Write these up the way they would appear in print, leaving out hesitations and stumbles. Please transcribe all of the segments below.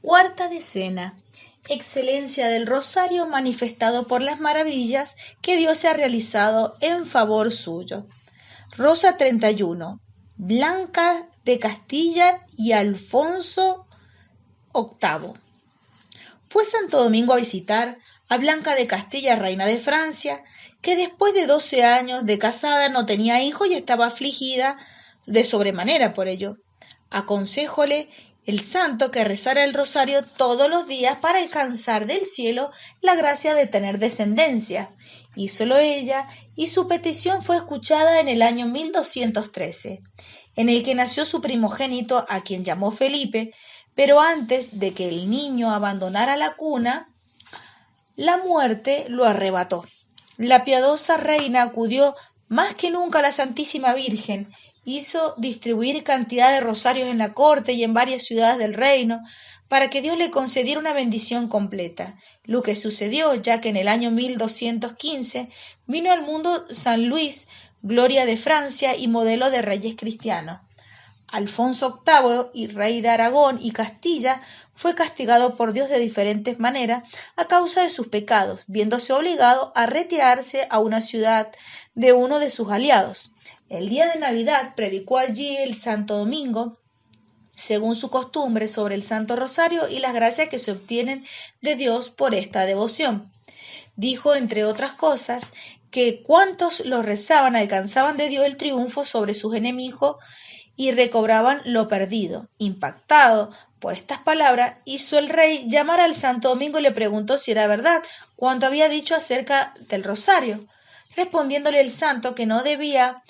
Cuarta decena. Excelencia del rosario manifestado por las maravillas que Dios ha realizado en favor suyo. Rosa 31. Blanca de Castilla y Alfonso VIII. Fue Santo Domingo a visitar a Blanca de Castilla, reina de Francia, que después de 12 años de casada no tenía hijo y estaba afligida de sobremanera por ello. Aconséjole el santo que rezara el rosario todos los días para alcanzar del cielo la gracia de tener descendencia. Hízolo ella y su petición fue escuchada en el año 1213, en el que nació su primogénito, a quien llamó Felipe, pero antes de que el niño abandonara la cuna, la muerte lo arrebató. La piadosa reina acudió más que nunca a la Santísima Virgen, hizo distribuir cantidad de rosarios en la corte y en varias ciudades del reino, para que Dios le concediera una bendición completa, lo que sucedió ya que en el año 1215 vino al mundo San Luis, gloria de Francia y modelo de reyes cristianos. Alfonso VIII, y rey de Aragón y Castilla, fue castigado por Dios de diferentes maneras a causa de sus pecados, viéndose obligado a retirarse a una ciudad de uno de sus aliados. El día de Navidad predicó allí el Santo Domingo, según su costumbre, sobre el Santo Rosario y las gracias que se obtienen de Dios por esta devoción. Dijo, entre otras cosas, que cuantos lo rezaban alcanzaban de Dios el triunfo sobre sus enemigos y recobraban lo perdido. Impactado por estas palabras, hizo el rey llamar al Santo Domingo y le preguntó si era verdad cuanto había dicho acerca del rosario, respondiéndole el santo que no debía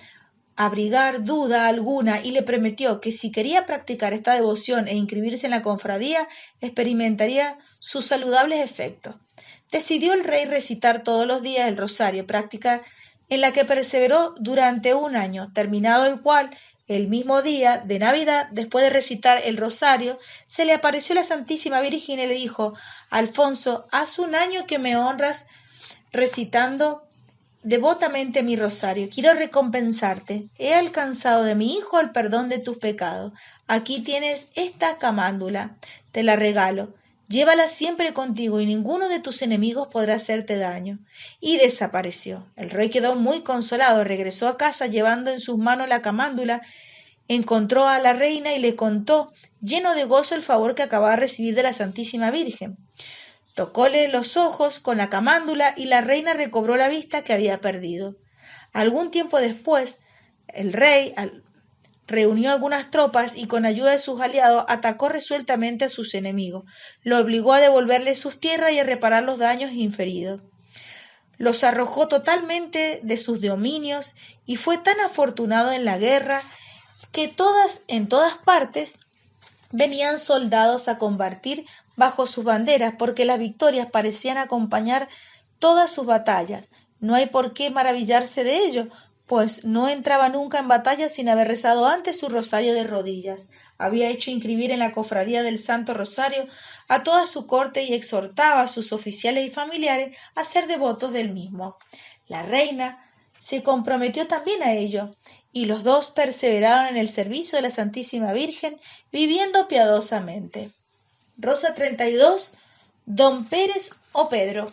abrigar duda alguna y le prometió que si quería practicar esta devoción e inscribirse en la cofradía, experimentaría sus saludables efectos. Decidió el rey recitar todos los días el rosario, práctica en la que perseveró durante un año, terminado el cual, el mismo día de Navidad, después de recitar el rosario, se le apareció la Santísima Virgen y le dijo: Alfonso, hace un año que me honras recitando devotamente mi rosario. Quiero recompensarte. He alcanzado de mi hijo el perdón de tus pecados. Aquí tienes esta camándula. Te la regalo. Llévala siempre contigo y ninguno de tus enemigos podrá hacerte daño. Y desapareció. El rey quedó muy consolado, regresó a casa llevando en sus manos la camándula, encontró a la reina y le contó, lleno de gozo, el favor que acababa de recibir de la Santísima Virgen. Tocóle los ojos con la camándula y la reina recobró la vista que había perdido. Algún tiempo después, el rey reunió algunas tropas y con ayuda de sus aliados atacó resueltamente a sus enemigos. Lo obligó a devolverle sus tierras y a reparar los daños inferidos. Los arrojó totalmente de sus dominios y fue tan afortunado en la guerra que en todas partes venían soldados a combatir bajo sus banderas, porque las victorias parecían acompañar todas sus batallas. No hay por qué maravillarse de ello, pues no entraba nunca en batalla sin haber rezado antes su rosario de rodillas. Había hecho inscribir en la cofradía del Santo Rosario a toda su corte y exhortaba a sus oficiales y familiares a ser devotos del mismo. La reina se comprometió también a ello, y los dos perseveraron en el servicio de la Santísima Virgen, viviendo piadosamente. Rosa 32. Don Pérez o Pedro.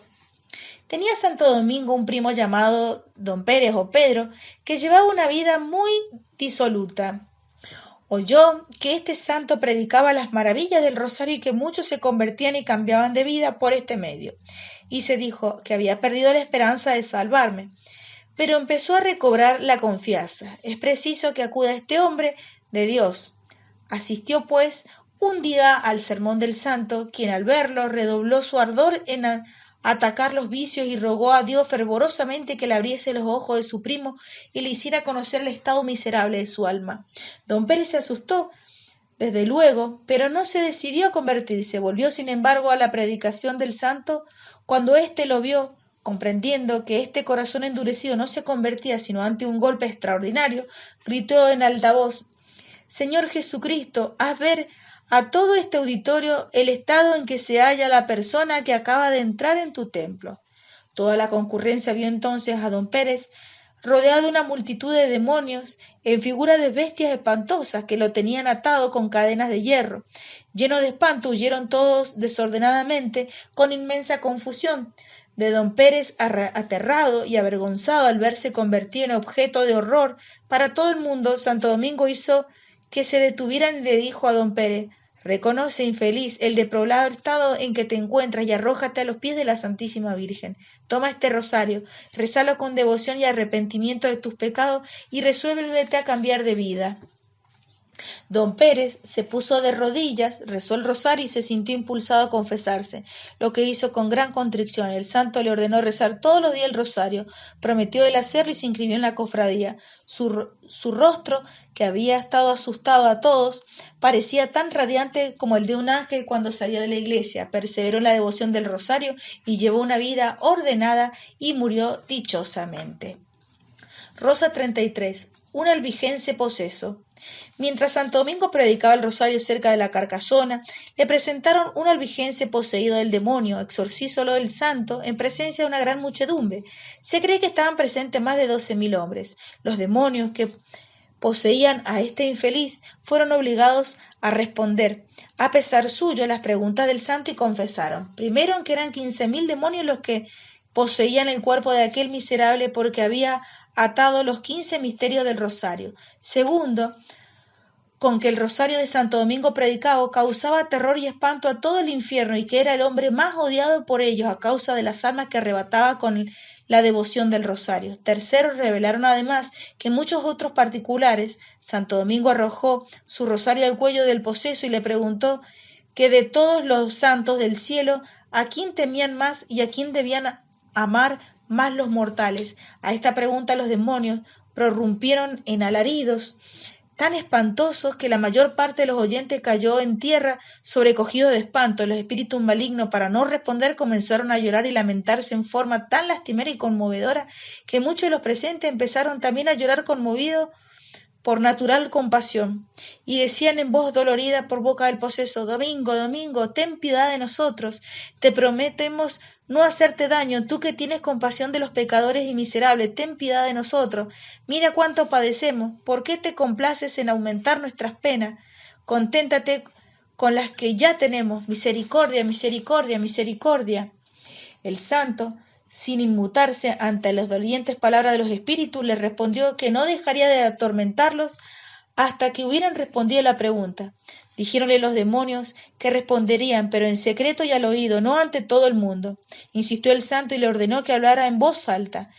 Tenía Santo Domingo un primo llamado Don Pérez o Pedro, que llevaba una vida muy disoluta. Oyó que este santo predicaba las maravillas del rosario y que muchos se convertían y cambiaban de vida por este medio, y se dijo que había perdido la esperanza de salvarme. Pero empezó a recobrar la confianza. Es preciso que acuda este hombre de Dios. Asistió, pues, un día al sermón del santo, quien al verlo redobló su ardor en atacar los vicios y rogó a Dios fervorosamente que le abriese los ojos de su primo y le hiciera conocer el estado miserable de su alma. Don Pérez se asustó, desde luego, pero no se decidió a convertirse. Volvió, sin embargo, a la predicación del santo. Cuando éste lo vio, comprendiendo que este corazón endurecido no se convertía sino ante un golpe extraordinario, gritó en alta voz: Señor Jesucristo, haz ver a todo este auditorio el estado en que se halla la persona que acaba de entrar en tu templo. Toda la concurrencia vio entonces a don Pérez rodeado de una multitud de demonios, en figura de bestias espantosas que lo tenían atado con cadenas de hierro. Llenos de espanto, huyeron todos desordenadamente, con inmensa confusión. De don Pérez, aterrado y avergonzado al verse convertido en objeto de horror para todo el mundo, Santo Domingo hizo que se detuvieran y le dijo a don Pérez: reconoce, infeliz, el deplorable estado en que te encuentras y arrójate a los pies de la Santísima Virgen. Toma este rosario, rezalo con devoción y arrepentimiento de tus pecados y resuélvete a cambiar de vida. Don Pérez se puso de rodillas, rezó el rosario y se sintió impulsado a confesarse, lo que hizo con gran contrición. El santo le ordenó rezar todos los días el rosario, prometió el hacerlo y se inscribió en la cofradía. Su rostro, que había estado asustado a todos, parecía tan radiante como el de un ángel cuando salió de la iglesia. Perseveró en la devoción del rosario y llevó una vida ordenada y murió dichosamente. Rosa 33. Un albigense poseso. Mientras Santo Domingo predicaba el rosario cerca de la Carcasona, le presentaron un albigense poseído del demonio. Exorcízolo el santo en presencia de una gran muchedumbre. Se cree que estaban presentes más de 12.000 hombres. Los demonios que poseían a este infeliz fueron obligados a responder, a pesar suyo, las preguntas del santo y confesaron, primero, que eran 15.000 demonios los que poseían el cuerpo de aquel miserable porque había atado los 15 misterios del rosario. Segundo, con que el rosario de Santo Domingo predicado causaba terror y espanto a todo el infierno y que era el hombre más odiado por ellos a causa de las almas que arrebataba con la devoción del rosario. Tercero, revelaron además que muchos otros particulares. Santo Domingo arrojó su rosario al cuello del poseso y le preguntó que de todos los santos del cielo, ¿a quién temían más y a quién debían amar más los mortales? A esta pregunta los demonios prorrumpieron en alaridos tan espantosos que la mayor parte de los oyentes cayó en tierra sobrecogidos de espanto. Los espíritus malignos, para no responder, comenzaron a llorar y lamentarse en forma tan lastimera y conmovedora que muchos de los presentes empezaron también a llorar conmovidos por natural compasión, y decían en voz dolorida por boca del poseso: Domingo, Domingo, ten piedad de nosotros, te prometemos no hacerte daño, tú que tienes compasión de los pecadores y miserables, ten piedad de nosotros, mira cuánto padecemos, ¿por qué te complaces en aumentar nuestras penas? Conténtate con las que ya tenemos, misericordia, misericordia, misericordia. El santo, sin inmutarse ante las dolientes palabras de los espíritus, les respondió que no dejaría de atormentarlos hasta que hubieran respondido la pregunta. Dijéronle los demonios que responderían, pero en secreto y al oído, no ante todo el mundo. Insistió el santo y le ordenó que hablara en voz alta.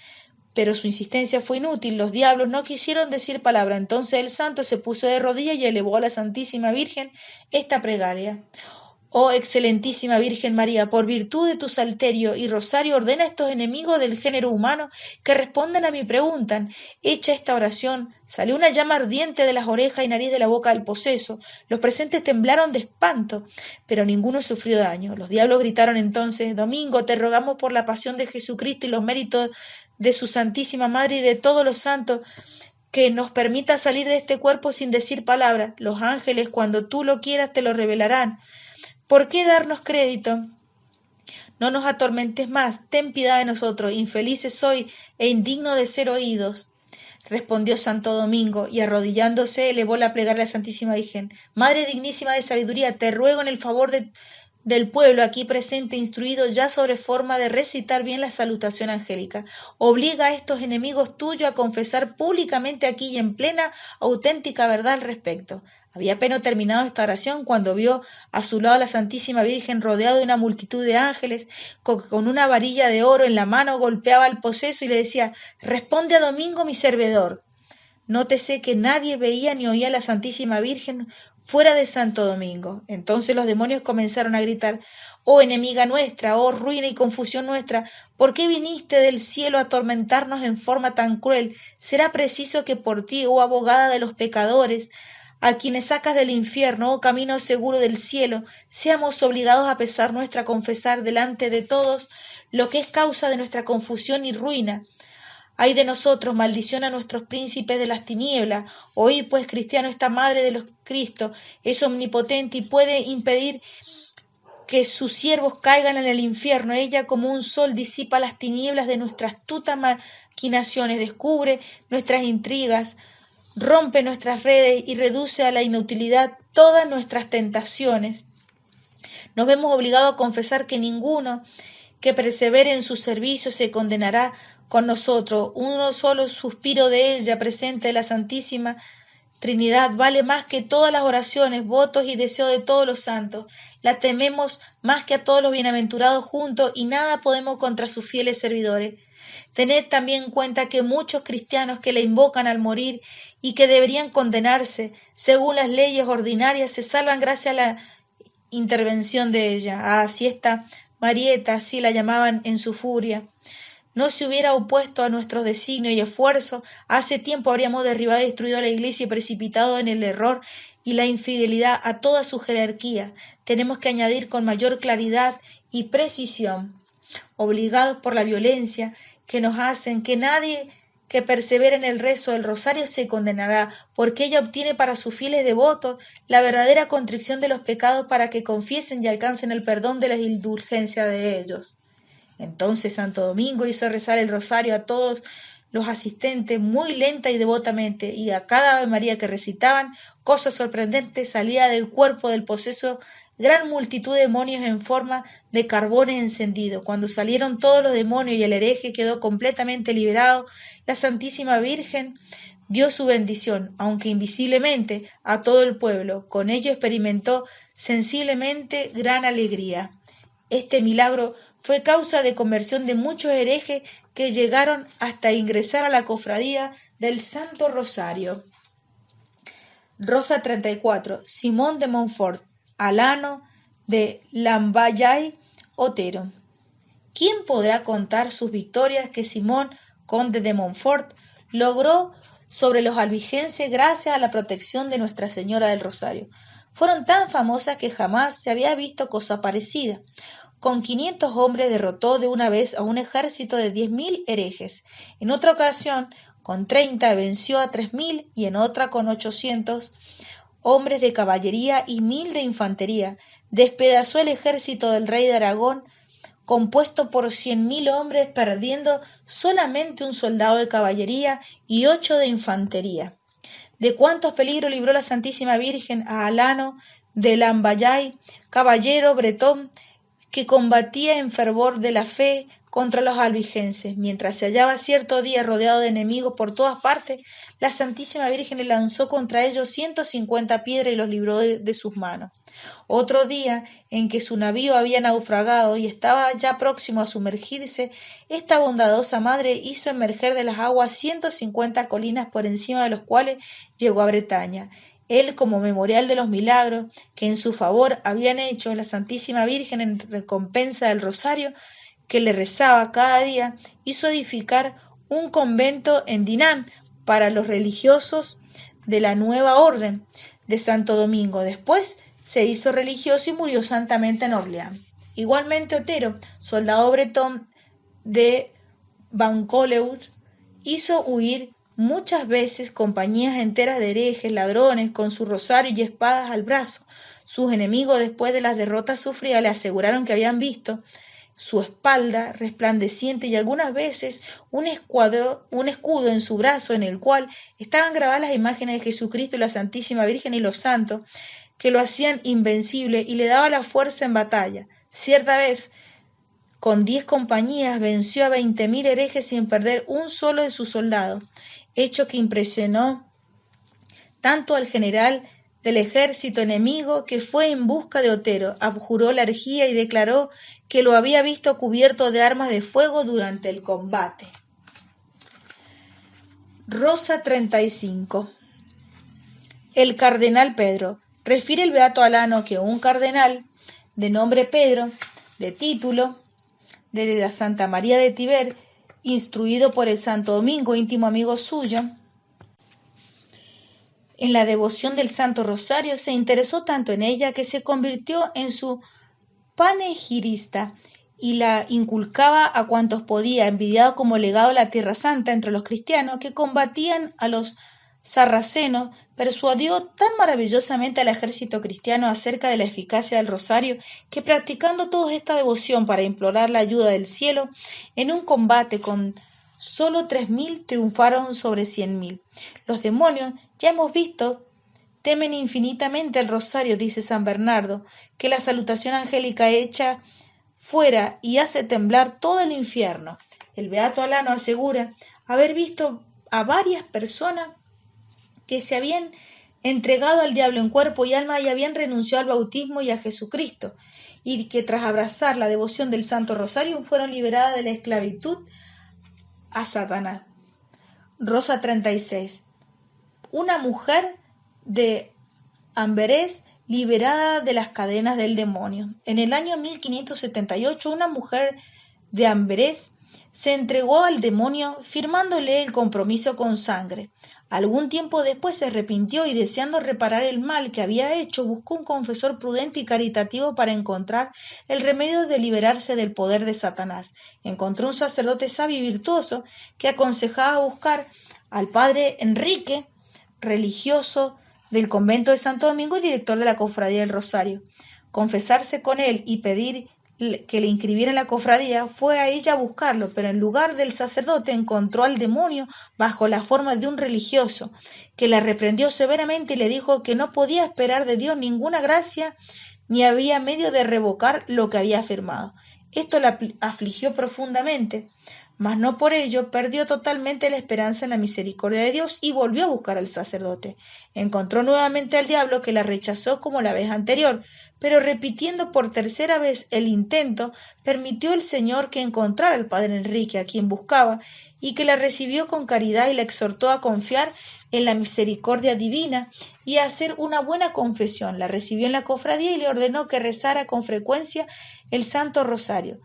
Pero su insistencia fue inútil, los diablos no quisieron decir palabra. Entonces el santo se puso de rodillas y elevó a la Santísima Virgen esta plegaria. Oh excelentísima Virgen María, por virtud de tu salterio y rosario, ordena a estos enemigos del género humano que respondan a mi pregunta. Hecha esta oración, salió una llama ardiente de las orejas y nariz de la boca del poseso. Los presentes temblaron de espanto, pero ninguno sufrió daño. Los diablos gritaron entonces: Domingo, te rogamos por la pasión de Jesucristo y los méritos de su Santísima Madre y de todos los santos, que nos permita salir de este cuerpo sin decir palabra. Los ángeles, cuando tú lo quieras, te lo revelarán. ¿Por qué darnos crédito? No nos atormentes más, ten piedad de nosotros, infelices soy e indigno de ser oídos. Respondió Santo Domingo, y arrodillándose elevó la plegaria a la Santísima Virgen. Madre dignísima de sabiduría, te ruego en el favor del pueblo aquí presente, instruido ya sobre forma de recitar bien la salutación angélica. Obliga a estos enemigos tuyos a confesar públicamente aquí y en plena auténtica verdad al respecto. Había apenas terminado esta oración cuando vio a su lado a la Santísima Virgen rodeado de una multitud de ángeles, con una varilla de oro en la mano golpeaba al poseso y le decía: responde a Domingo mi servidor. Nótese que nadie veía ni oía a la Santísima Virgen fuera de Santo Domingo. Entonces los demonios comenzaron a gritar: oh enemiga nuestra, oh ruina y confusión nuestra, ¿por qué viniste del cielo a atormentarnos en forma tan cruel? Será preciso que por ti, oh abogada de los pecadores, a quienes sacas del infierno, oh camino seguro del cielo, seamos obligados a pesar nuestra confesar delante de todos lo que es causa de nuestra confusión y ruina. Ay de nosotros, maldición a nuestros príncipes de las tinieblas. Oíd pues, cristiano, esta madre de los Cristo es omnipotente y puede impedir que sus siervos caigan en el infierno. Ella como un sol disipa las tinieblas de nuestra astuta maquinaciones, descubre nuestras intrigas, rompe nuestras redes y reduce a la inutilidad todas nuestras tentaciones. Nos vemos obligados a confesar que ninguno que persevere en su servicio se condenará con nosotros. Uno solo suspiro de ella presente de la Santísima Trinidad vale más que todas las oraciones, votos y deseos de todos los santos. La tememos más que a todos los bienaventurados juntos y nada podemos contra sus fieles servidores. Tened también en cuenta que muchos cristianos que la invocan al morir y que deberían condenarse según las leyes ordinarias se salvan gracias a la intervención de ella. Así esta Marieta, así la llamaban en su furia, no se hubiera opuesto a nuestros designios y esfuerzos, hace tiempo habríamos derribado y destruido a la Iglesia y precipitado en el error y la infidelidad a toda su jerarquía. Tenemos que añadir con mayor claridad y precisión, obligados por la violencia que nos hacen, que nadie que persevere en el rezo del rosario se condenará, porque ella obtiene para sus fieles devotos la verdadera contrición de los pecados para que confiesen y alcancen el perdón de las indulgencias de ellos. Entonces Santo Domingo hizo rezar el rosario a todos los asistentes muy lenta y devotamente, y a cada Ave María que recitaban, cosa sorprendente, salía del cuerpo del poseso gran multitud de demonios en forma de carbones encendidos. Cuando salieron todos los demonios y el hereje quedó completamente liberado, la Santísima Virgen dio su bendición, aunque invisiblemente, a todo el pueblo. Con ello experimentó sensiblemente gran alegría. Este milagro fue causa de conversión de muchos herejes que llegaron hasta ingresar a la cofradía del Santo Rosario. Rosa 34. Simón de Montfort, Alano de Lamballe, Otero. ¿Quién podrá contar sus victorias que Simón, conde de Montfort, logró sobre los albigenses gracias a la protección de Nuestra Señora del Rosario? Fueron tan famosas que jamás se había visto cosa parecida. Con 500 hombres derrotó de una vez a un ejército de 10.000 herejes. En otra ocasión, con 30 venció a 3.000 y en otra con 800 hombres de caballería y 1.000 de infantería. Despedazó el ejército del rey de Aragón, compuesto por 100.000 hombres, perdiendo solamente un soldado de caballería y 8 de infantería. De cuántos peligros libró la Santísima Virgen a Alano de Lamballe, caballero bretón, que combatía en fervor de la fe contra los albigenses. Mientras se hallaba cierto día rodeado de enemigos por todas partes, la Santísima Virgen le lanzó contra ellos 150 piedras y los libró de sus manos. Otro día, en que su navío había naufragado y estaba ya próximo a sumergirse, esta bondadosa madre hizo emerger de las aguas 150 colinas por encima de los cuales llegó a Bretaña. Él, como memorial de los milagros que en su favor habían hecho la Santísima Virgen en recompensa del rosario que le rezaba cada día, hizo edificar un convento en Dinant para los religiosos de la nueva orden de Santo Domingo. Después se hizo religioso y murió santamente en Orleans. Igualmente Otero, soldado bretón de Bancoleur, hizo huir muchas veces compañías enteras de herejes, ladrones, con su rosario y espadas al brazo. Sus enemigos, después de las derrotas sufridas, le aseguraron que habían visto su espalda resplandeciente y algunas veces un escudo en su brazo en el cual estaban grabadas las imágenes de Jesucristo y la Santísima Virgen y los santos, que lo hacían invencible y le daba la fuerza en batalla. Cierta vez, con 10 compañías, venció a 20.000 herejes sin perder un solo de sus soldados, hecho que impresionó tanto al general del ejército enemigo que fue en busca de Otero, abjuró la herejía y declaró que lo había visto cubierto de armas de fuego durante el combate. Rosa 35. El cardenal Pedro. Refiere el beato Alano que un cardenal de nombre Pedro, de título de la Santa María de Tiber, instruido por el Santo Domingo, íntimo amigo suyo, en la devoción del Santo Rosario, se interesó tanto en ella que se convirtió en su panegirista y la inculcaba a cuantos podía, envidiado como legado de la Tierra Santa entre los cristianos que combatían a los sarracenos. Persuadió tan maravillosamente al ejército cristiano acerca de la eficacia del rosario que, practicando todos esta devoción para implorar la ayuda del cielo en un combate con solo 3.000 triunfaron sobre 100.000. Los demonios, ya hemos visto, temen infinitamente el rosario, dice San Bernardo, que la salutación angélica echa fuera y hace temblar todo el infierno. El beato Alano asegura haber visto a varias personas que se habían entregado al diablo en cuerpo y alma y habían renunciado al bautismo y a Jesucristo, y que tras abrazar la devoción del Santo Rosario fueron liberadas de la esclavitud a Satanás. Rosa 36. Una mujer de Amberes liberada de las cadenas del demonio. En el año 1578, una mujer de Amberes se entregó al demonio firmándole el compromiso con sangre. Algún tiempo después se arrepintió y, deseando reparar el mal que había hecho, buscó un confesor prudente y caritativo para encontrar el remedio de liberarse del poder de Satanás. Encontró un sacerdote sabio y virtuoso que aconsejaba buscar al padre Enrique, religioso del convento de Santo Domingo y director de la Cofradía del Rosario. Confesarse con él y pedir que le inscribiera en la cofradía, fue a ella a buscarlo, pero en lugar del sacerdote encontró al demonio bajo la forma de un religioso, que la reprendió severamente y le dijo que no podía esperar de Dios ninguna gracia, ni había medio de revocar lo que había afirmado. Esto la afligió profundamente, mas no por ello perdió totalmente la esperanza en la misericordia de Dios y volvió a buscar al sacerdote. Encontró nuevamente al diablo, que la rechazó como la vez anterior, pero repitiendo por tercera vez el intento, permitió el Señor que encontrara al padre Enrique, a quien buscaba, y que la recibió con caridad y la exhortó a confiar en la misericordia divina y a hacer una buena confesión. La recibió en la cofradía y le ordenó que rezara con frecuencia el Santo Rosario.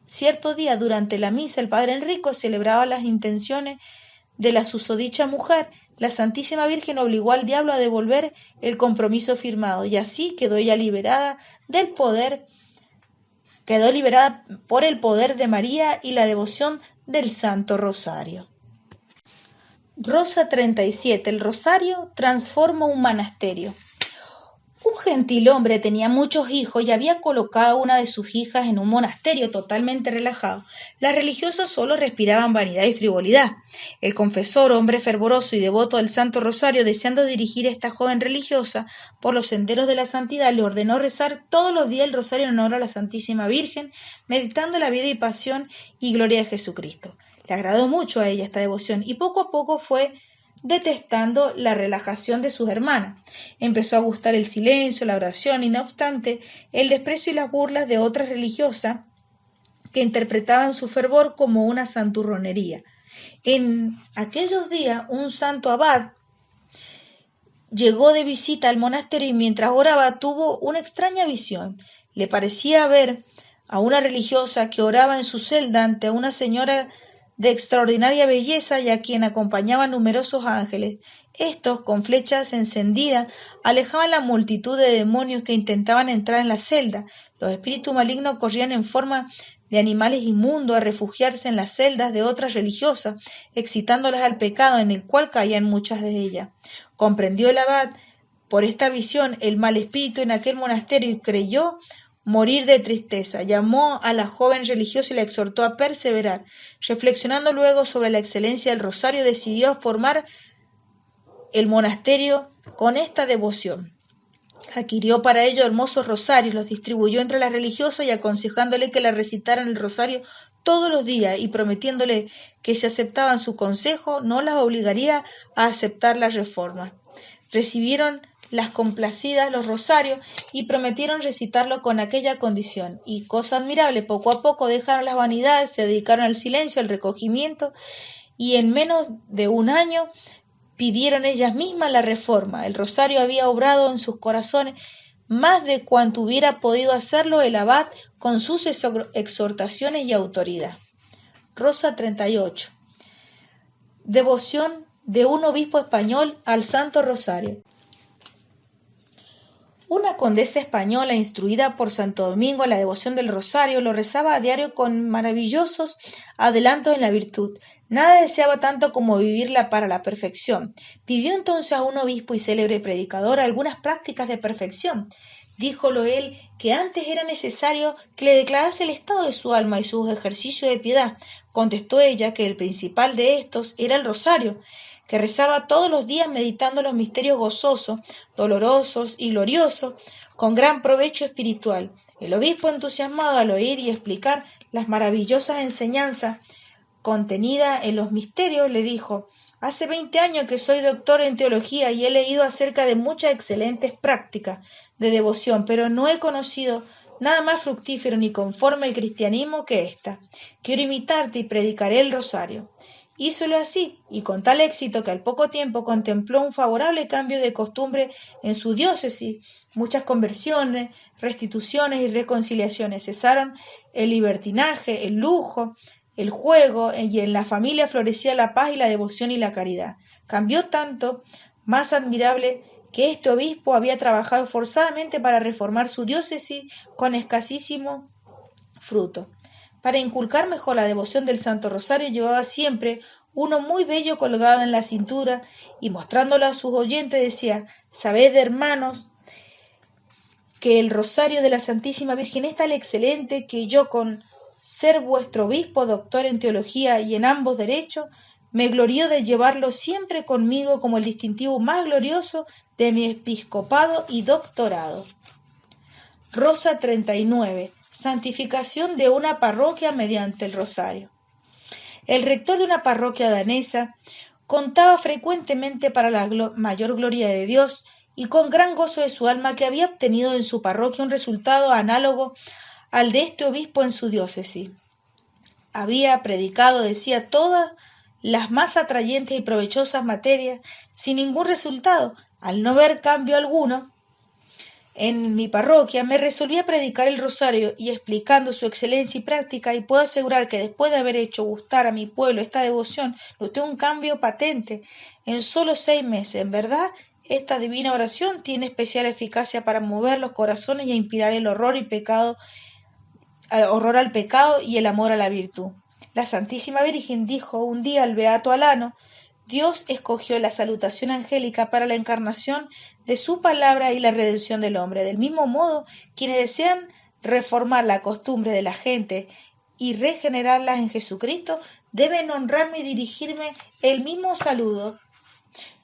Cierto día, durante la misa, el padre Enrico celebraba las intenciones de la susodicha mujer. La Santísima Virgen obligó al diablo a devolver el compromiso firmado, y así quedó ella liberada por el poder de María y la devoción del Santo Rosario. Rosa 37. El Rosario transforma un monasterio. Un gentilhombre tenía muchos hijos y había colocado una de sus hijas en un monasterio totalmente relajado. Las religiosas solo respiraban vanidad y frivolidad. El confesor, hombre fervoroso y devoto del Santo Rosario, deseando dirigir a esta joven religiosa por los senderos de la santidad, le ordenó rezar todos los días el rosario en honor a la Santísima Virgen, meditando la vida y pasión y gloria de Jesucristo. Le agradó mucho a ella esta devoción y poco a poco fue detestando la relajación de sus hermanas. Empezó a gustar el silencio, la oración y, no obstante, el desprecio y las burlas de otras religiosas que interpretaban su fervor como una santurronería. En aquellos días, un santo abad llegó de visita al monasterio y mientras oraba tuvo una extraña visión. Le parecía ver a una religiosa que oraba en su celda ante una señora de extraordinaria belleza y a quien acompañaban numerosos ángeles. Estos, con flechas encendidas, alejaban la multitud de demonios que intentaban entrar en la celda. Los espíritus malignos corrían en forma de animales inmundos a refugiarse en las celdas de otras religiosas, excitándolas al pecado en el cual caían muchas de ellas. Comprendió el abad por esta visión el mal espíritu en aquel monasterio y creyó morir de tristeza. Llamó a la joven religiosa y la exhortó a perseverar. Reflexionando luego sobre la excelencia del rosario, decidió formar el monasterio con esta devoción. Adquirió para ello hermosos rosarios, los distribuyó entre las religiosas y aconsejándole que la recitaran el rosario todos los días y prometiéndole que si aceptaban su consejo no las obligaría a aceptar la reforma. Recibieron las complacidas los rosarios y prometieron recitarlo con aquella condición. Y cosa admirable, poco a poco dejaron las vanidades, se dedicaron al silencio, al recogimiento y en menos de un año pidieron ellas mismas la reforma. El rosario había obrado en sus corazones más de cuanto hubiera podido hacerlo el abad con sus exhortaciones y autoridad. Rosa 38. Devoción de un obispo español al Santo Rosario. Una condesa española, instruida por Santo Domingo en la devoción del rosario, lo rezaba a diario con maravillosos adelantos en la virtud. Nada deseaba tanto como vivirla para la perfección. Pidió entonces a un obispo y célebre predicador algunas prácticas de perfección. díjolo él que antes era necesario que le declarase el estado de su alma y sus ejercicios de piedad. Contestó ella que el principal de estos era el rosario, que rezaba todos los días meditando los misterios gozosos, dolorosos y gloriosos, con gran provecho espiritual. El obispo, entusiasmado al oír y explicar las maravillosas enseñanzas contenidas en los misterios, le dijo: Hace 20 años que soy doctor en teología y he leído acerca de muchas excelentes prácticas de devoción, pero no he conocido nada más fructífero ni conforme al cristianismo que esta. Quiero imitarte y predicaré el rosario. Hízolo así, y con tal éxito que al poco tiempo contempló un favorable cambio de costumbre en su diócesis. Muchas conversiones, restituciones y reconciliaciones. Cesaron el libertinaje, el lujo, el juego, y en la familia florecía la paz y la devoción y la caridad. Cambió tanto, más admirable, que este obispo había trabajado forzadamente para reformar su diócesis con escasísimo fruto. Para inculcar mejor la devoción del Santo Rosario llevaba siempre uno muy bello colgado en la cintura y mostrándolo a sus oyentes decía: «Sabed, hermanos, que el Rosario de la Santísima Virgen es tan excelente que yo, con ser vuestro obispo, doctor en teología y en ambos derechos, me glorío de llevarlo siempre conmigo como el distintivo más glorioso de mi episcopado y doctorado». Rosa 39. Santificación de una parroquia mediante el rosario. El rector de una parroquia danesa contaba frecuentemente para la mayor gloria de Dios y con gran gozo de su alma que había obtenido en su parroquia un resultado análogo al de este obispo en su diócesis. Había predicado, decía, todas las más atrayentes y provechosas materias sin ningún resultado. Al no ver cambio alguno en mi parroquia, me resolví a predicar el rosario y explicando su excelencia y práctica, y puedo asegurar que después de haber hecho gustar a mi pueblo esta devoción, noté un cambio patente en solo 6 meses. En verdad, esta divina oración tiene especial eficacia para mover los corazones y a inspirar el horror al pecado y el amor a la virtud. La Santísima Virgen dijo un día al beato Alano: Dios escogió la salutación angélica para la encarnación de su palabra y la redención del hombre. Del mismo modo, quienes desean reformar la costumbre de la gente y regenerarlas en Jesucristo, deben honrarme y dirigirme el mismo saludo.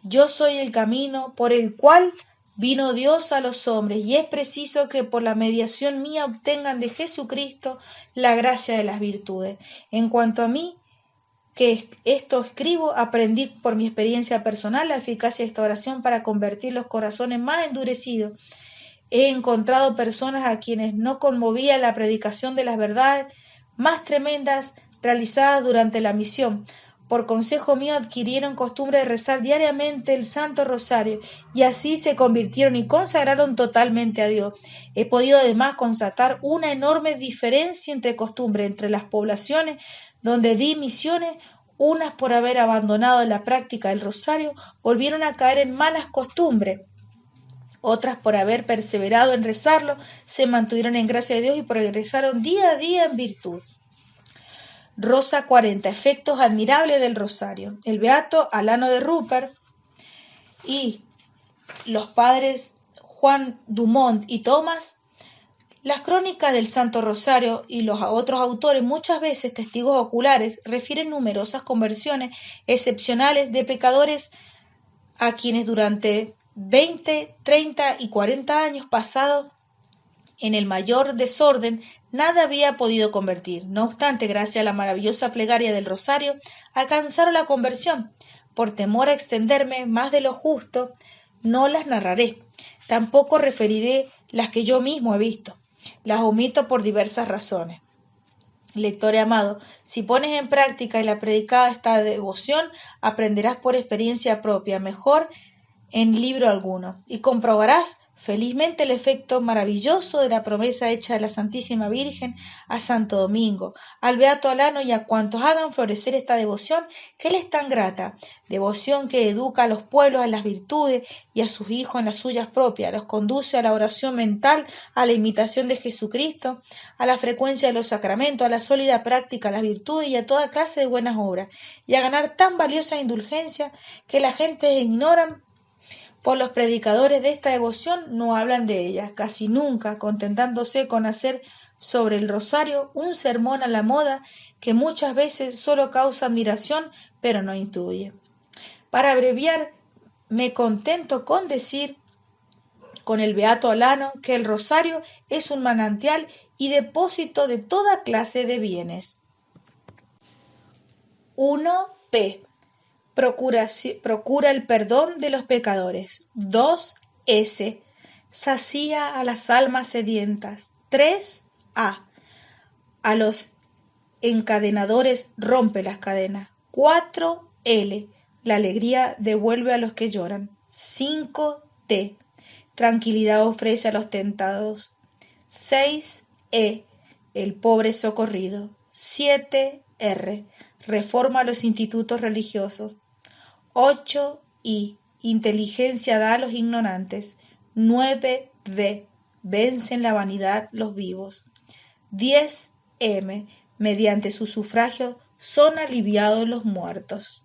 Yo soy el camino por el cual vino Dios a los hombres, y es preciso que por la mediación mía obtengan de Jesucristo la gracia de las virtudes. En cuanto a mí, que esto escribo, aprendí por mi experiencia personal la eficacia de esta oración para convertir los corazones más endurecidos. He encontrado personas a quienes no conmovía la predicación de las verdades más tremendas realizadas durante la misión. Por consejo mío adquirieron costumbre de rezar diariamente el Santo Rosario y así se convirtieron y consagraron totalmente a Dios. He podido además constatar una enorme diferencia entre costumbre entre las poblaciones donde di misiones. Unas, por haber abandonado la práctica del rosario, volvieron a caer en malas costumbres. Otras, por haber perseverado en rezarlo, se mantuvieron en gracia de Dios y progresaron día a día en virtud. Rosa 40. Efectos admirables del rosario. El beato Alano de Rupert y los padres Juan Dumont y Tomás. Las crónicas del Santo Rosario y los otros autores, muchas veces testigos oculares, refieren numerosas conversiones excepcionales de pecadores a quienes durante 20, 30 y 40 años pasados en el mayor desorden nada había podido convertir. No obstante, gracias a la maravillosa plegaria del Rosario, alcanzaron la conversión. Por temor a extenderme más de lo justo, no las narraré. Tampoco referiré las que yo mismo he visto. Las omito por diversas razones. Lector amado, si pones en práctica y la predicada esta devoción, aprenderás por experiencia propia, mejor en libro alguno, y comprobarás felizmente el efecto maravilloso de la promesa hecha de la Santísima Virgen a Santo Domingo, al beato Alano y a cuantos hagan florecer esta devoción que le es tan grata, devoción que educa a los pueblos en las virtudes y a sus hijos en las suyas propias, los conduce a la oración mental, a la imitación de Jesucristo, a la frecuencia de los sacramentos, a la sólida práctica de las virtudes y a toda clase de buenas obras, y a ganar tan valiosas indulgencias que la gente ignoran Por los predicadores de esta devoción no hablan de ella, casi nunca, contentándose con hacer sobre el rosario un sermón a la moda que muchas veces solo causa admiración, pero no instruye. Para abreviar, me contento con decir con el beato Alano que el rosario es un manantial y depósito de toda clase de bienes. 1p. Procura el perdón de los pecadores. 2s. Sacía a las almas sedientas. 3a. A los encadenadores rompe las cadenas. 4l. La alegría devuelve a los que lloran. 5t. Tranquilidad ofrece a los tentados. 6e. El pobre socorrido. 7r. Reforma los institutos religiosos. 8i. Inteligencia da a los ignorantes. 9b. Vencen la vanidad los vivos. 10m. Mediante su sufragio son aliviados los muertos.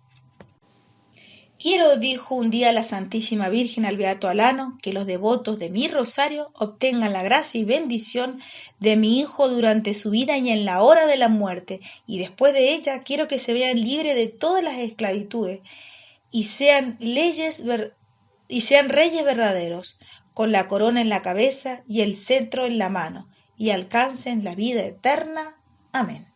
Quiero, dijo un día la Santísima Virgen al beato Alano, que los devotos de mi rosario obtengan la gracia y bendición de mi hijo durante su vida y en la hora de la muerte, y después de ella quiero que se vean libres de todas las esclavitudes y sean reyes verdaderos, con la corona en la cabeza y el cetro en la mano, y alcancen la vida eterna. Amén.